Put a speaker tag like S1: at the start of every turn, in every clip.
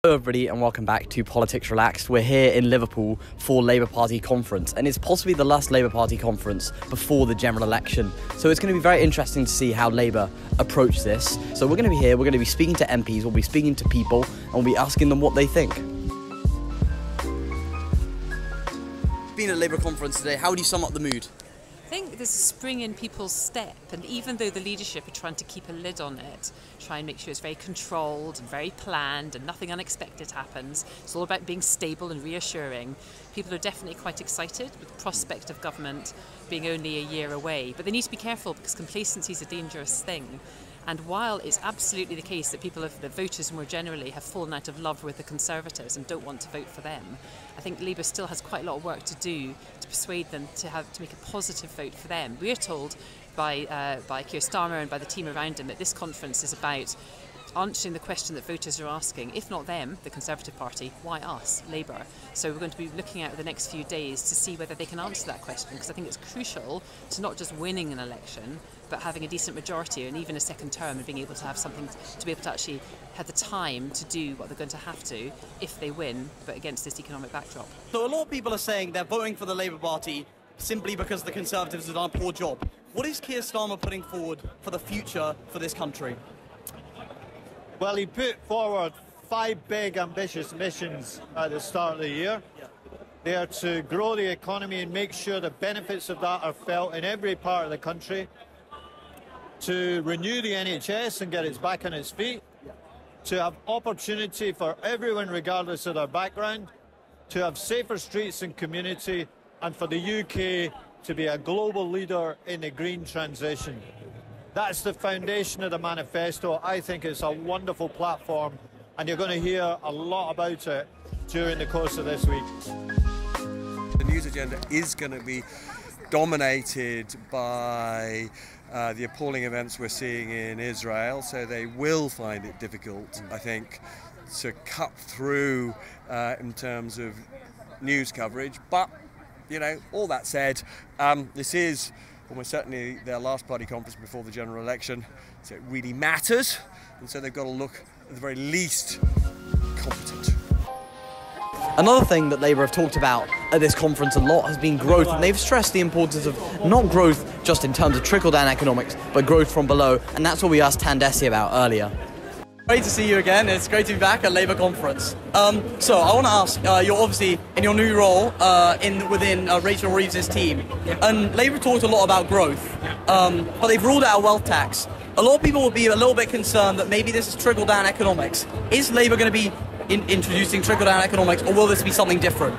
S1: Hello everybody and welcome back to Politics Relaxed. We're here in Liverpool for Labour Party conference, and it's possibly the last Labour Party conference before the general election. So it's going to be very interesting to see how Labour approach this. So we're going to be here, we're going to be speaking to MPs, we'll be speaking to people, and we'll be asking them what they think. Being at a Labour conference today, how would you sum up the mood?
S2: I think there's a spring in people's step, and even though the leadership are trying to keep a lid on it, try and make sure it's very controlled and very planned and nothing unexpected happens, it's all about being stable and reassuring. People are definitely quite excited with the prospect of government being only a year away, but they need to be careful because complacency is a dangerous thing. And while it's absolutely the case that the voters more generally have fallen out of love with the Conservatives and don't want to vote for them, I think Labour still has quite a lot of work to do to persuade them to make a positive vote for them. We are told by Keir Starmer and by the team around him that this conference is about answering the question that voters are asking, if not them, the Conservative Party, why us, Labour? So we're going to be looking at the next few days to see whether they can answer that question, because I think it's crucial to not just winning an election, but having a decent majority and even a second term and being able to have something to be able to actually have the time to do what they're going to have to if they win, but against this economic backdrop.
S1: So a lot of people are saying they're voting for the Labour Party simply because the Conservatives have done a poor job. What is Keir Starmer putting forward for the future for this country?
S3: Well, he put forward 5 big ambitious missions at the start of the year. They are to grow the economy and make sure the benefits of that are felt in every part of the country, to renew the NHS and get it back on its feet, to have opportunity for everyone regardless of their background, to have safer streets and community, and for the UK to be a global leader in the green transition. That's the foundation of the manifesto. I think it's a wonderful platform, and you're going to hear a lot about it during the course of this week.
S4: The news agenda is going to be dominated by the appalling events we're seeing in Israel, so they will find it difficult, I think, to cut through in terms of news coverage. But, you know, all that said, this is almost certainly their last party conference before the general election, so it really matters, and so they've got to look at the very least competent.
S1: Another thing that Labour have talked about at this conference a lot has been growth, and they've stressed the importance of not growth just in terms of trickle-down economics, but growth from below, and that's what we asked Tandesi about earlier. Great to see you again. It's great to be back at Labour conference. So I want to ask, you're obviously in your new role within Rachel Reeves' team, and Labour talked a lot about growth, but they've ruled out a wealth tax. A lot of people will be a little bit concerned that maybe this is trickle-down economics. Is Labour going to be introducing trickle-down economics, or will this be something different?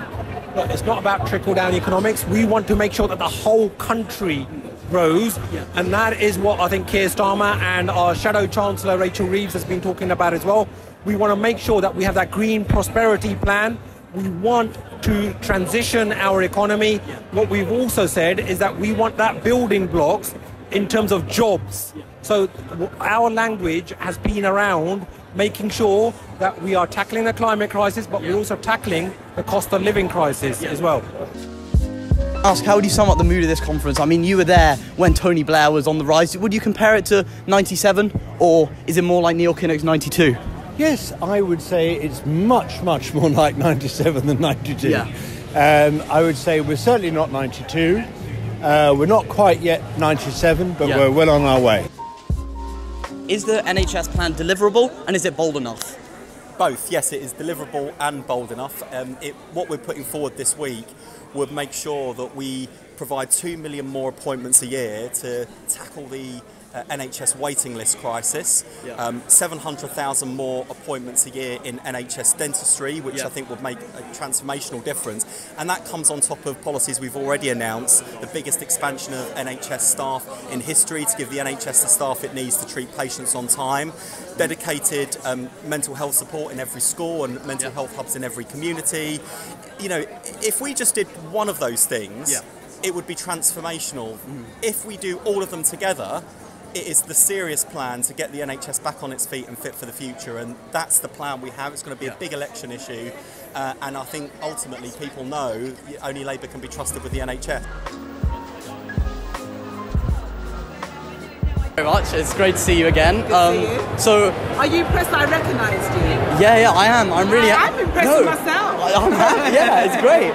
S5: Look, it's not about trickle-down economics. We want to make sure that the whole country grows, and that is what I think Keir Starmer and our Shadow Chancellor Rachel Reeves has been talking about as well. We want to make sure that we have that green prosperity plan. We want to transition our economy. What we've also said is that we want that building blocks in terms of jobs. So our language has been around making sure that we are tackling the climate crisis, but we're also tackling the cost of living crisis as well.
S1: Ask, how would you sum up the mood of this conference? I mean, you were there when Tony Blair was on the rise. Would you compare it to 97, or is it more like Neil Kinnock's 92?
S6: Yes, I would say it's much, much more like 97 than 92.
S1: Yeah.
S6: I would say we're certainly not 92. We're not quite yet 97, but we're well on our way.
S1: Is the NHS plan deliverable, and is it bold enough?
S7: Both, yes, it is deliverable and bold enough. What we're putting forward this week would make sure that we provide 2 million more appointments a year to tackle the NHS waiting list crisis, 700,000 more appointments a year in NHS dentistry, which I think would make a transformational difference. And that comes on top of policies we've already announced, the biggest expansion of NHS staff in history to give the NHS the staff it needs to treat patients on time, dedicated mental health support in every school and mental health hubs in every community. You know, if we just did one of those things, it would be transformational. If we do all of them together, it is the serious plan to get the NHS back on its feet and fit for the future, and that's the plan we have. It's going to be a big election issue, and I think ultimately people know only Labour can be trusted with the NHS.
S1: Very much. It's great to see you again.
S8: Good to see you.
S1: So,
S8: are you impressed that I recognised you?
S1: yeah, I am. I'm really.
S8: I'm impressed with myself.
S1: I'm happy. Yeah, it's great.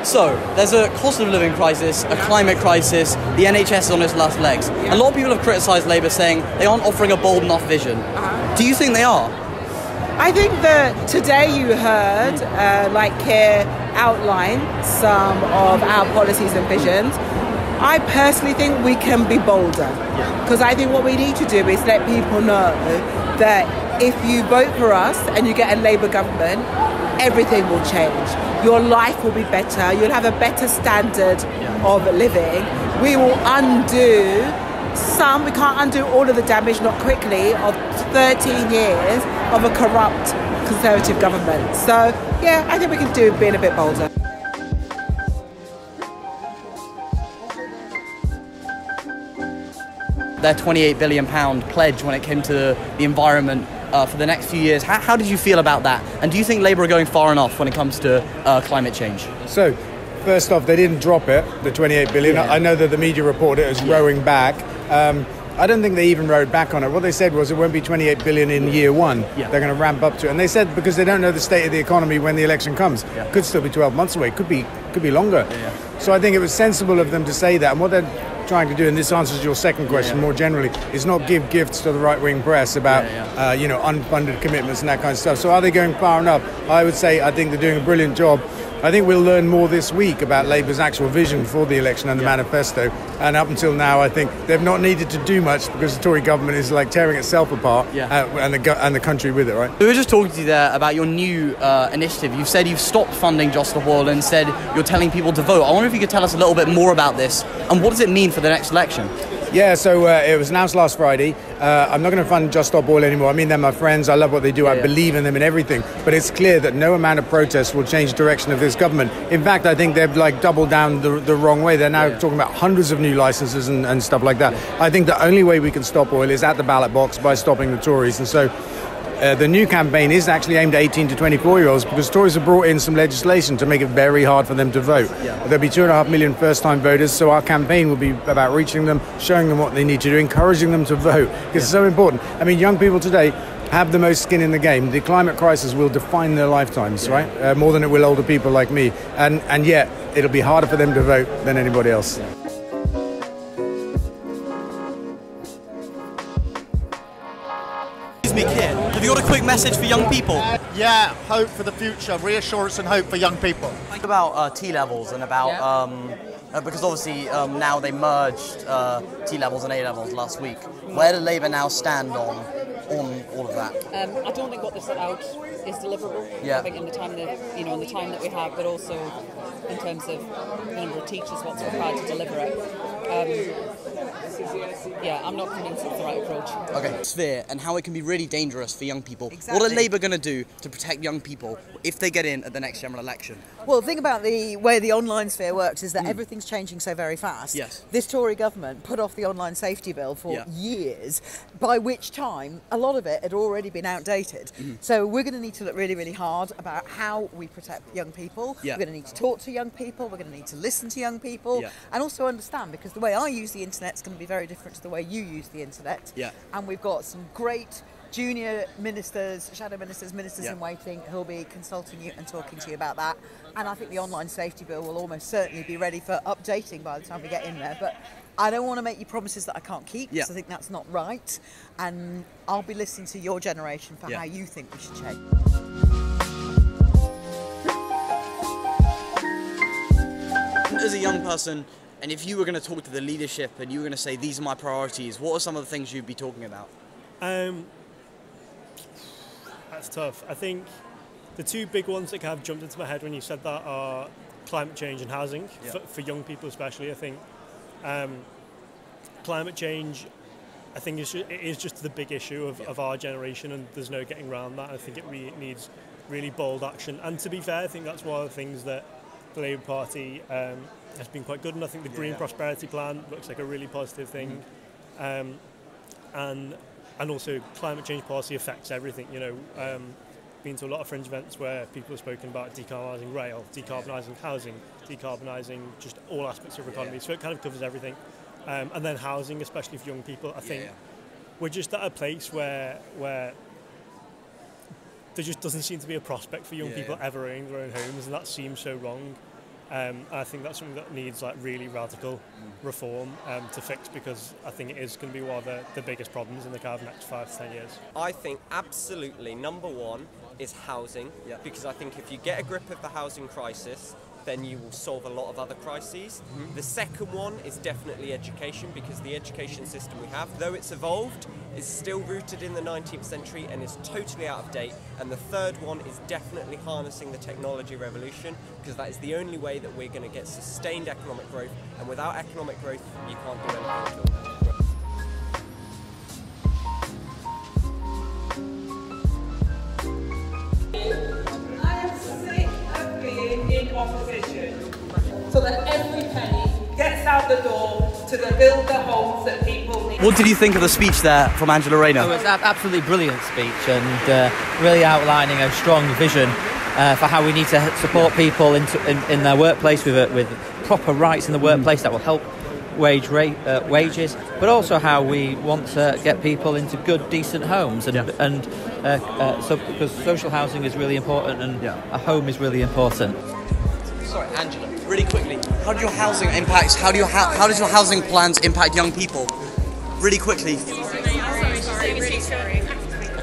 S1: So there's a cost of living crisis, a climate crisis. The NHS is on its last legs. A lot of people have criticised Labour, saying they aren't offering a bold enough vision. Do you think they are?
S8: I think that today you heard, like Keir outline some of our policies and visions. I personally think we can be bolder, because I think what we need to do is let people know that if you vote for us and you get a Labour government, everything will change. Your life will be better. You'll have a better standard of living. We will undo some, we can't undo all of the damage, not quickly, of 13 years of a corrupt Conservative government. So, yeah, I think we can do being a bit bolder.
S1: Their £28 billion pledge when it came to the environment for the next few years. How did you feel about that? And do you think Labour are going far enough when it comes to climate change?
S6: So, first off, they didn't drop it, the 28 billion.
S1: Yeah.
S6: I know that the media reported it as rowing back. I don't think they even rode back on it. What they said was it won't be 28 billion in year one.
S1: Yeah.
S6: They're going to ramp up to it. And they said because they don't know the state of the economy when the election comes.
S1: Yeah.
S6: Could still be 12 months away. Could be longer.
S1: Yeah.
S6: So I think it was sensible of them to say that. And what they're trying to do, and this answers your second question more generally, is not give gifts to the right-wing press about unfunded commitments and that kind of stuff. So are they going far enough? I would say I think they're doing a brilliant job. I think we'll learn more this week about Labour's actual vision for the election and the manifesto. And up until now, I think they've not needed to do much because the Tory government is like tearing itself apart and the country with it, right?
S1: We were just talking to you there about your new initiative. You've said you've stopped funding Just Stop Oil and said you're telling people to vote. I wonder if you could tell us a little bit more about this and what does it mean for the next election?
S6: Yeah, so it was announced last Friday. I'm not going to fund Just Stop Oil anymore. I mean, they're my friends. I love what they do. I believe in them and everything. But it's clear that no amount of protest will change the direction of this government. In fact, I think they've doubled down the wrong way. They're now talking about hundreds of new licenses and stuff like that. I think the only way we can stop oil is at the ballot box by stopping the Tories. And so the new campaign is actually aimed at 18 to 24-year-olds because Tories have brought in some legislation to make it very hard for them to vote. There'll be 2.5 million first-time voters, so our campaign will be about reaching them, showing them what they need to do, encouraging them to vote, because it's so important. I mean, young people today have the most skin in the game. The climate crisis will define their lifetimes, right? More than it will older people like me. And yet, it'll be harder for them to vote than anybody else.
S1: Keir, have you got a quick message for young people?
S9: Yeah, hope for the future, reassurance and hope for young people.
S1: Think about T-levels and about, because obviously now they merged T-levels and A-levels last week. Where do Labour now stand on all of that?
S10: I don't think what they set out is deliverable. I think in the time that, in the time that we have, but also in terms of the number of teachers, what's required to deliver it. I'm not convinced it's the right approach.
S1: Okay. Sphere and how it can be really dangerous for young people.
S11: Exactly.
S1: What are Labour going to do to protect young people if they get in at the next general election?
S11: Well, the thing about the way the online sphere works is that everything's changing so very fast.
S1: Yes.
S11: This Tory government put off the online safety bill for years, by which time a lot of it had already been outdated. So we're going to need to look really, really hard about how we protect young people. We're going to need to talk to young people. We're going to need to listen to young people and also understand, because the way I use the internet is going to be very different to the way you use the internet. And we've got some great junior ministers, shadow ministers, ministers in waiting who'll be consulting you and talking to you about that. And I think the online safety bill will almost certainly be ready for updating by the time we get in there. But I don't want to make you promises that I can't keep, because I think that's not right. And I'll be listening to your generation for how you think we should change.
S1: As a young person, and if you were going to talk to the leadership and you were going to say, these are my priorities, what are some of the things you'd be talking about?
S12: That's tough. I think the two big ones that kind of jumped into my head when you said that are climate change and housing, for young people especially. I think climate change, I think it is just the big issue of our generation, and there's no getting around that. I think it needs really bold action. And to be fair, I think that's one of the things that the Labour Party has been quite good, and I think the Green Prosperity Plan looks like a really positive thing. And also climate change policy affects everything. Been to a lot of fringe events where people have spoken about decarbonising rail, decarbonising housing, decarbonising just all aspects of our economy. So it kind of covers everything. and then housing, especially for young people. I think we're just at a place where there just doesn't seem to be a prospect for young people ever owning their own homes, and that seems so wrong. I think that's something that needs like really radical reform to fix, because I think it is going to be one of the biggest problems in the kind of next 5 to 10 years.
S13: I think absolutely number one is housing, because I think if you get a grip of the housing crisis, then you will solve a lot of other crises. The second one is definitely education, because the education system we have, though it's evolved, is still rooted in the 19th century and is totally out of date. And the third one is definitely harnessing the technology revolution, because that is the only way that we're going to get sustained economic growth, and without economic growth you can't do anything at all.
S8: Opposition, so that every penny gets out the door to build the homes that people need.
S1: What did you think of the speech there from Angela Rayner?
S14: It was an absolutely brilliant speech, and really outlining a strong vision for how we need to support people in their workplace with proper rights in the workplace that will help wages, but also how we want to get people into good, decent homes, so because social housing is really important, and a home is really important.
S1: Sorry, Angela, really quickly, how do your housing impacts? How does your housing plans impact young people? Really quickly.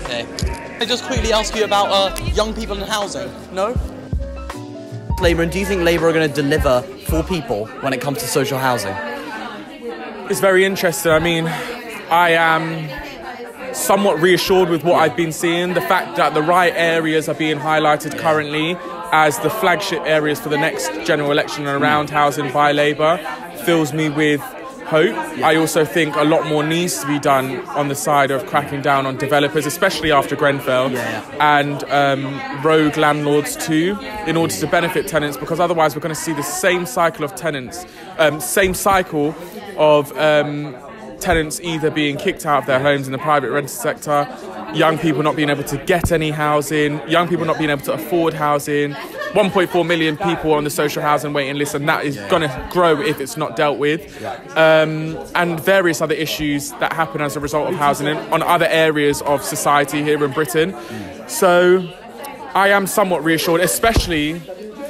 S1: Okay. Can I just quickly ask you about young people and housing? No? Labour, and do you think Labour are going to deliver for people when it comes to social housing?
S15: It's very interesting. I mean, I am somewhat reassured with what I've been seeing. The fact that the right areas are being highlighted currently as the flagship areas for the next general election around housing by Labour fills me with hope. I also think a lot more needs to be done on the side of cracking down on developers, especially after Grenfell, and rogue landlords too, in order to benefit tenants, because otherwise we're going to see the same cycle of tenants, tenants either being kicked out of their homes in the private rental sector, young people not being able to get any housing, young people not being able to afford housing, 1.4 million people on the social housing waiting list, and that is going to grow if it's not dealt with, and various other issues that happen as a result of housing on other areas of society here in Britain. So I am somewhat reassured, especially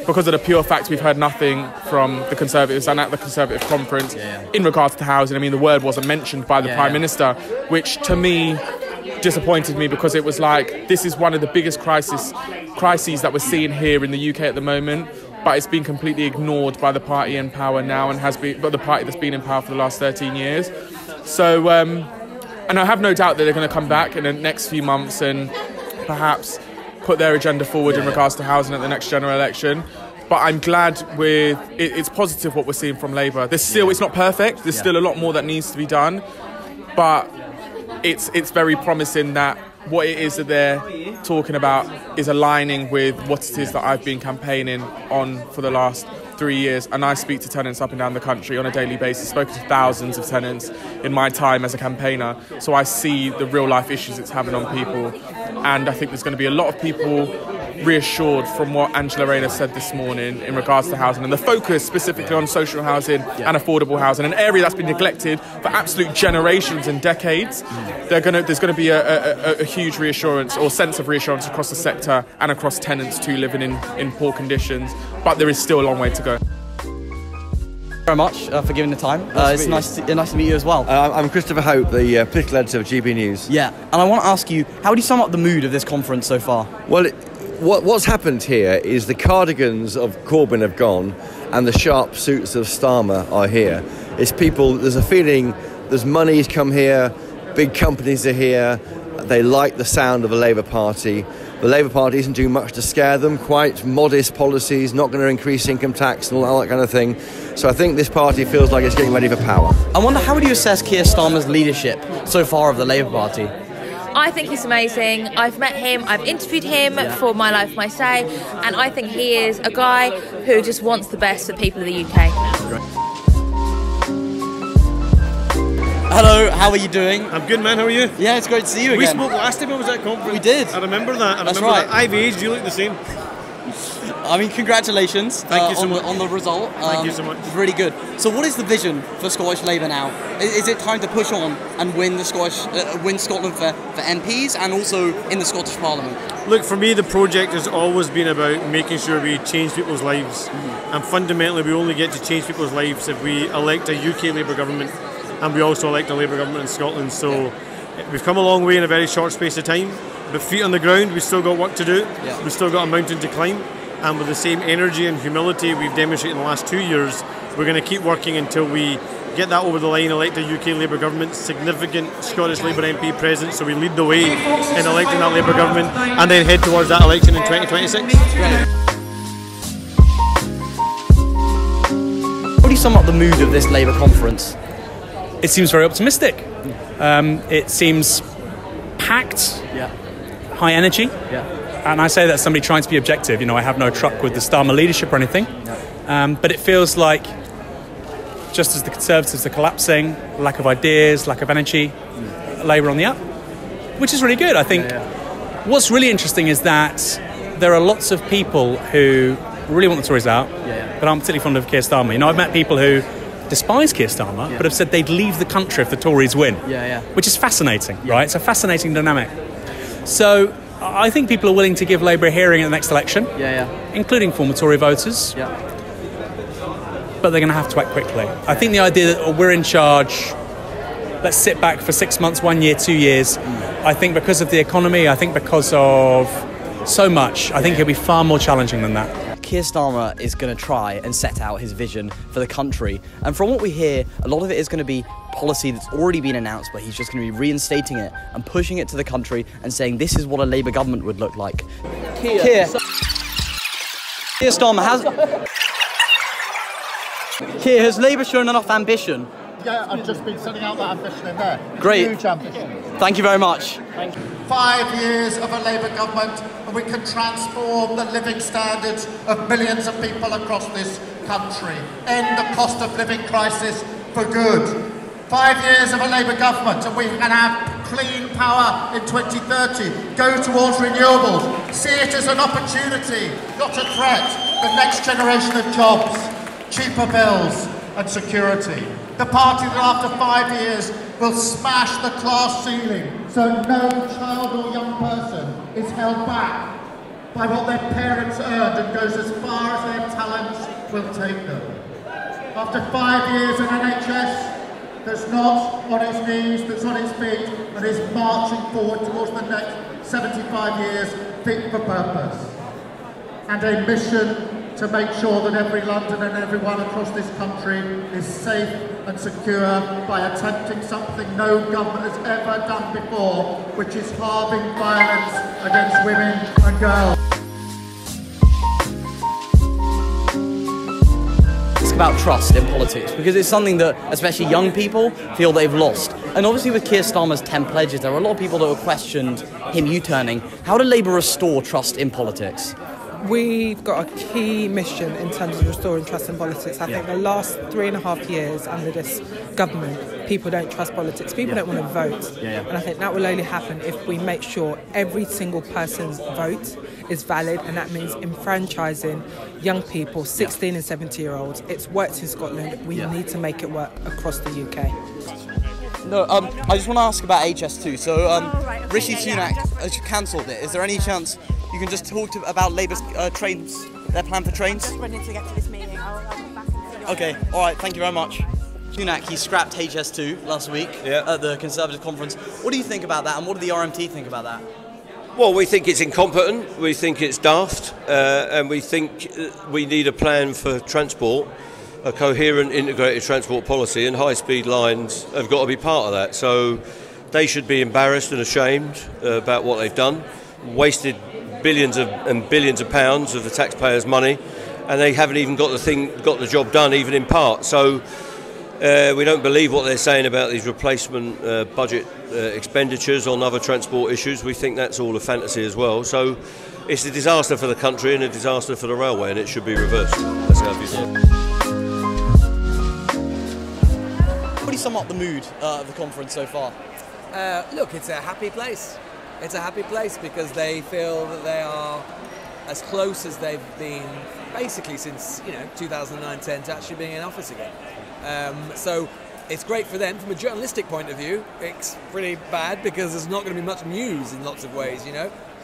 S15: because of the pure fact we've heard nothing from the Conservatives and at the Conservative conference in regards to housing. I mean, the word wasn't mentioned by the Prime Minister, which to me disappointed me, because it was like, this is one of the biggest crises that we're seeing here in the UK at the moment, but it's been completely ignored by the party in power now, and the party that's been in power for the last 13 years. So, and I have no doubt that they're going to come back in the next few months and perhaps put their agenda forward in regards to housing at the next general election. But I'm glad it's positive what we're seeing from Labour. It's not perfect. There's still a lot more that needs to be done, but it's very promising that what it is that they're talking about is aligning with what it is that I've been campaigning on for the last 3 years. And I speak to tenants up and down the country on a daily basis, spoken to thousands of tenants in my time as a campaigner. So I see the real life issues it's having on people. And I think there's going to be a lot of people reassured from what Angela Rayner said this morning in regards to housing, and the focus specifically on social housing and affordable housing, an area that's been neglected for absolute generations and decades. There's going to be a huge reassurance or sense of reassurance across the sector and across tenants too living in poor conditions, but there is still a long way to go.
S1: Very much for giving the time. It's nice to meet you as well.
S16: I'm Christopher Hope, the political editor of GB News.
S1: Yeah, and I want to ask you, how would you sum up the mood of this conference so far?
S16: Well, what's happened here is the cardigans of Corbyn have gone and the sharp suits of Starmer are here. It's people, there's a feeling, there's money's come here, big companies are here, they like the sound of the Labour Party. The Labour Party isn't doing much to scare them, quite modest policies, not going to increase income tax and all that kind of thing. So I think this party feels like it's getting ready for power.
S1: I wonder, how would you assess Keir Starmer's leadership so far of the Labour Party?
S17: I think he's amazing. I've met him, I've interviewed him for My Life, My Say, and I think he is a guy who just wants the best for people of the UK.
S1: Hello, how are you doing?
S18: I'm good, man. How are you?
S1: Yeah, it's great to see you again.
S18: We spoke last time I was at conference.
S1: We did.
S18: I remember that.
S1: That's right.
S18: I've aged. You look the same.
S1: I mean, congratulations
S12: Thank you so much.
S1: on the result.
S12: Thank you so much.
S1: It's really good. So what is the vision for Scottish Labour now? Is it time to push on and win win Scotland for MPs and also in the Scottish Parliament?
S12: Look, for me, the project has always been about making sure we change people's lives. And fundamentally, we only get to change people's lives if we elect a UK Labour government and we also elect a Labour government in Scotland. So we've come a long way in a very short space of time. But feet on the ground, we've still got work to do. We've still got a mountain to climb. And with the same energy and humility we've demonstrated in the last 2 years, we're going to keep working until we get that over the line, elect a UK Labour government, significant Scottish Labour MP present, so we lead the way in electing that Labour government, and then head towards that election in 2026.
S1: How do you sum up the mood of this Labour conference?
S18: It seems very optimistic. It seems packed, high energy. And I say that somebody trying to be objective. You know, I have no truck with the Starmer leadership or anything. But it feels like, just as the Conservatives are collapsing, lack of ideas, lack of energy, Labour on the up, which is really good. I think what's really interesting is that there are lots of people who really want the Tories out, but aren't particularly fond of Keir Starmer. You know, I've met people who despise Keir Starmer, but have said they'd leave the country if the Tories win, which is fascinating, right? It's a fascinating dynamic. So I think people are willing to give Labour a hearing at the next election, including former Tory voters, but they're going to have to act quickly. I think the idea that we're in charge, let's sit back for 6 months, 1 year, 2 years, I think because of the economy, I think because of so much, I think it'll be far more challenging than that.
S1: Keir Starmer is going to try and set out his vision for the country. And from what we hear, a lot of it is going to be policy that's already been announced, but he's just going to be reinstating it and pushing it to the country and saying this is what a Labour government would look like. Keir Starmer, has Labour shown enough ambition?
S9: Yeah, I've just been setting out that ambition in there.
S1: Great.
S9: Huge ambition.
S1: Thank you very much.
S9: Thank you. 5 years of a Labour government and we can transform the living standards of millions of people across this country. End the cost of living crisis for good. 5 years of a Labour government and we can have clean power in 2030. Go towards renewables. See it as an opportunity, not a threat. The next generation of jobs, cheaper bills and security. The party that after 5 years will smash the class ceiling so no child or young person is held back by what their parents earned and goes as far as their talents will take them. After 5 years in NHS that's not on its knees, that's on its feet and is marching forward towards the next 75 years fit for purpose. And a mission to make sure that every Londoner and everyone across this country is safe and secure by attempting something no government has ever done before, which is halving violence against women and girls.
S1: It's about trust in politics, because it's something that especially young people feel they've lost. And obviously with Keir Starmer's 10 pledges, there are a lot of people that have questioned him U-turning. How do Labour restore trust in politics?
S8: We've got a key mission in terms of restoring trust in politics. I think the last 3.5 years under this government, people don't trust politics. People don't want to vote. And I think that will only happen if we make sure every single person's vote is valid, and that means enfranchising young people, 16 and 17-year-olds. It's worked in Scotland. We need to make it work across the UK.
S1: No, I just want to ask about HS2. So Rishi Sunak has cancelled it. Is there any chance you can just talk about Labour's trains, their plan for trains?
S19: I'm just running to get to this meeting. I'll come back and see you.
S1: Okay, all right, thank you very much. Sunak, he scrapped HS2 last week at the Conservative conference. What do you think about that, and what do the RMT think about that?
S20: Well, we think it's incompetent, we think it's daft, and we think we need a plan for transport, a coherent integrated transport policy, and high-speed lines have got to be part of that. So they should be embarrassed and ashamed about what they've done, wasted billions and billions of pounds of the taxpayers' money, and they haven't even got the job done, even in part. So we don't believe what they're saying about these replacement budget expenditures on other transport issues. We think that's all a fantasy as well. So it's a disaster for the country and a disaster for the railway, and it should be reversed. That's how I feel.
S1: How do you sum up the mood of the conference so far?
S21: Look, it's a happy place. It's a happy place because they feel that they are as close as they've been basically since 2009-10 to actually being in office again. So it's great for them. From a journalistic point of view, it's pretty bad because there's not going to be much news in lots of ways,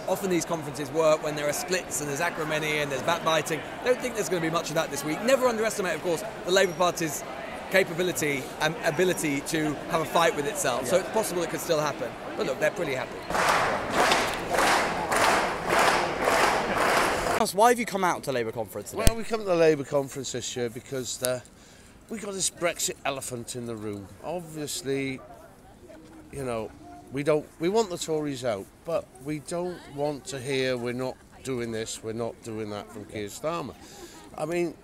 S21: Often these conferences work when there are splits and there's acrimony and there's backbiting. I don't think there's going to be much of that this week. Never underestimate, of course, the Labour Party's capability and ability to have a fight with itself. So it's possible it could still happen. But look, they're pretty happy.
S1: Why have you come out to Labour conference today?
S22: Well, we come to the Labour conference this year because we got this Brexit elephant in the room. Obviously, we want the Tories out, but we don't want to hear we're not doing this, we're not doing that from Keir Starmer. I mean,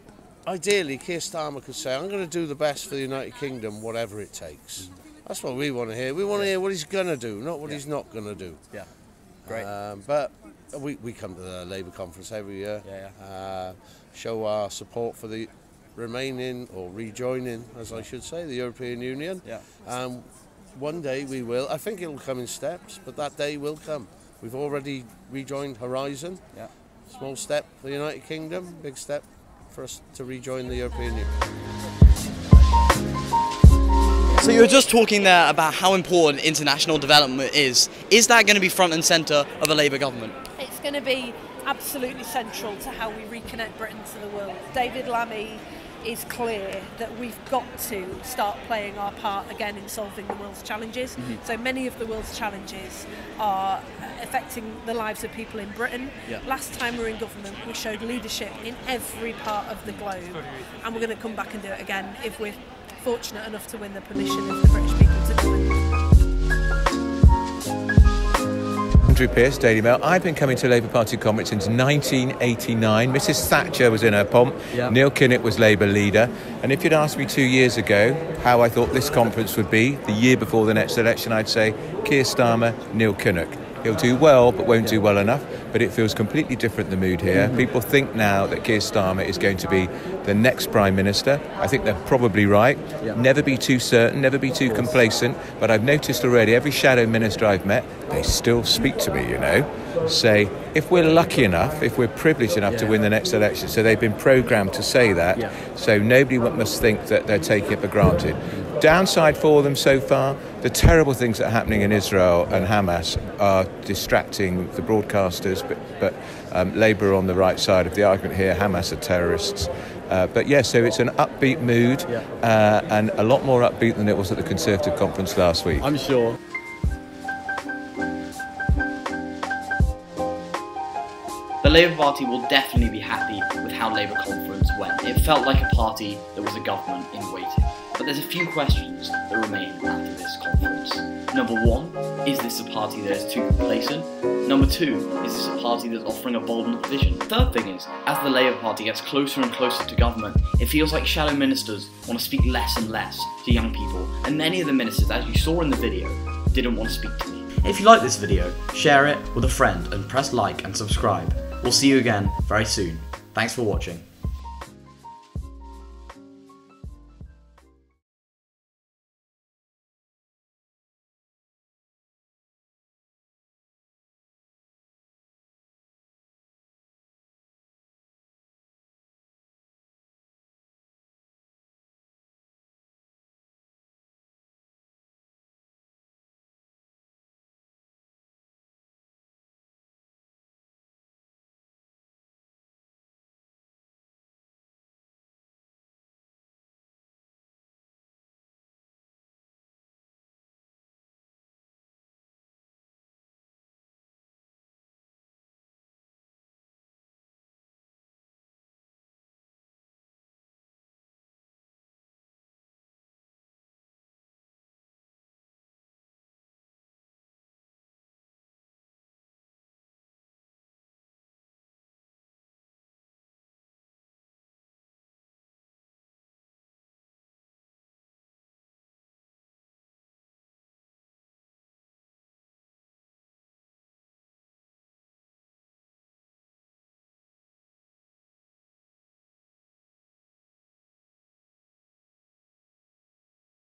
S22: ideally, Keir Starmer could say, I'm going to do the best for the United Kingdom, whatever it takes. That's what we want to hear. We want to hear what he's going to do, not what he's not going to do.
S1: Yeah, great.
S22: But we come to the Labour conference every year, show our support for the remaining, or rejoining, as I should say, the European Union. One day we will. I think it will come in steps, but that day will come. We've already rejoined Horizon. Small step for the United Kingdom, big step for us to rejoin the European Union.
S1: So you were just talking there about how important international development is. Is that going to be front and centre of a Labour government?
S23: It's going to be absolutely central to how we reconnect Britain to the world. David Lammy is clear that we've got to start playing our part again in solving the world's challenges. So many of the world's challenges are affecting the lives of people in Britain. Last time we were in government, we showed leadership in every part of the globe, and we're going to come back and do it again if we're fortunate enough to win the permission of the British people to do it.
S24: Andrew Pearce, Daily Mail. I've been coming to Labour Party conference since 1989. Mrs Thatcher was in her pomp. Neil Kinnock was Labour leader. And if you'd asked me 2 years ago how I thought this conference would be, the year before the next election, I'd say Keir Starmer, Neil Kinnock. He'll do well, but won't do well enough. But it feels completely different, the mood here. People think now that Keir Starmer is going to be the next Prime Minister. I think they're probably right. Never be too certain, never be too complacent. But I've noticed already, every shadow minister I've met, they still speak to me, say, if we're lucky enough, if we're privileged enough to win the next election. So they've been programmed to say that. So nobody must think that they're taking it for granted. Downside for them so far, the terrible things that are happening in Israel and Hamas are distracting the broadcasters, but Labour are on the right side of the argument here. Hamas are terrorists. So it's an upbeat mood and a lot more upbeat than it was at the Conservative conference last week.
S1: I'm sure.
S25: The Labour Party will definitely be happy with how Labour conference went. It felt like a party that was a government in waiting. But there's a few questions that remain after this conference. Number one, is this a party that is too complacent? Number two, is this a party that's offering a bold enough vision? Third thing is, as the Labour Party gets closer and closer to government, it feels like shadow ministers want to speak less and less to young people, and many of the ministers, as you saw in the video, didn't want to speak to me.
S26: If you like this video, share it with a friend and press like and subscribe. We'll see you again very soon. Thanks for watching.